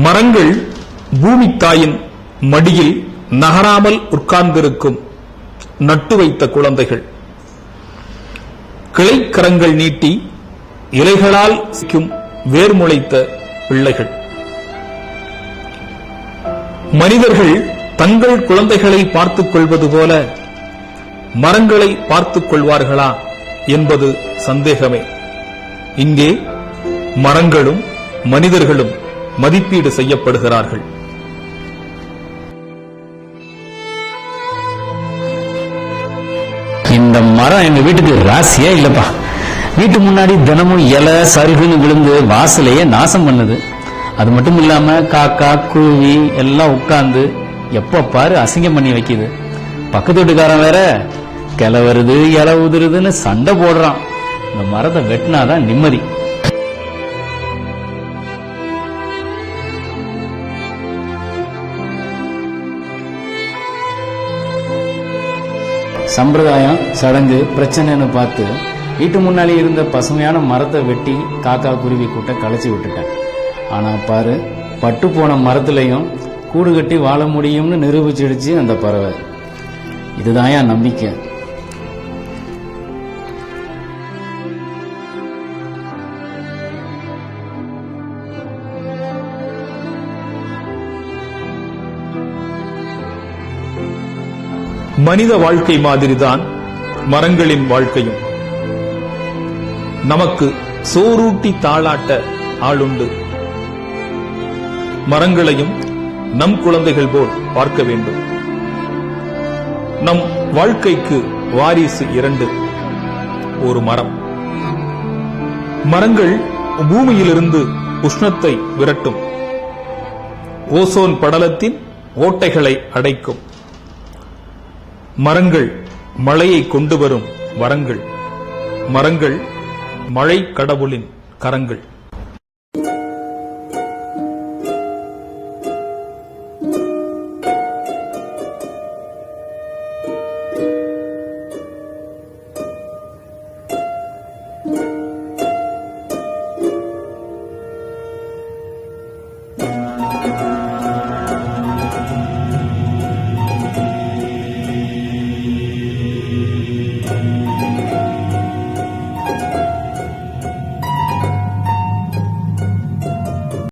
மரங்கள் பூமி தாயின் மடியில் நகராமல் உட்கார்ந்திருக்கும் நட்டு வைத்த குழந்தைகள். கிளைக்கரங்கள் நீட்டி இலைகளால் சிக்கும் வேர் முளைத்த பிள்ளைகள். மனிதர்கள் தங்கள் குழந்தைகளை பார்த்துக் கொள்வது போல மரங்களை பார்த்துக் கொள்வார்களா என்பது சந்தேகமே. இங்கே மரங்களும் மனிதர்களும் மதிப்பீடு செய்யப்படுகிறார்கள். இந்த மரம் எங்க வீட்டுக்கு ராசியா இல்லப்பா. வீட்டு முன்னாடி தினமும் இலை சருகுன்னு விழுந்து வாசலையே நாசம் பண்ணுது. அது மட்டும் இல்லாம காக்கா குருவி எல்லாம் உட்கார்ந்து எப்ப பாரு அசிங்கம் பண்ணி வைக்குது. பக்கத்து வீட்டுக்காரன் வேற கிளை வருது இலை உதிருதுன்னு சண்டை போடுறான். இந்த மரத்தை வெட்டினாதான் நிம்மதி. சம்பிரதாயம் சடங்கு பிரச்சனைன்னு பார்த்து வீட்டு முன்னாடி இருந்த பசுமையான மரத்தை வெட்டி காக்கா குருவி கூட்ட களைச்சி விட்டுட்டேன். ஆனா பாரு, பட்டு போன மரத்திலையும் கூடு கட்டி வாழ முடியும்னு நிரூபிச்சிடுச்சு அந்த பறவை. இதுதான் என் நம்பிக்கை. மனித வாழ்க்கை மாதிரிதான் மரங்களின் வாழ்க்கையும். நமக்கு சோறூட்டி தாளாட்ட ஆளுண்டு. மரங்களையும் நம் குழந்தைகள் போல் பார்க்க வேண்டும். நம் வாழ்க்கைக்கு வாரிசு 2. ஒரு மரம். மரங்கள் பூமியிலிருந்து உஷ்ணத்தை விரட்டும். ஓசோன் படலத்தின் ஓட்டைகளை அடைக்கும். மரங்கள் மழையை கொண்டு வரும் வரங்கள். மரங்கள் மழை கடவுளின் கரங்கள்.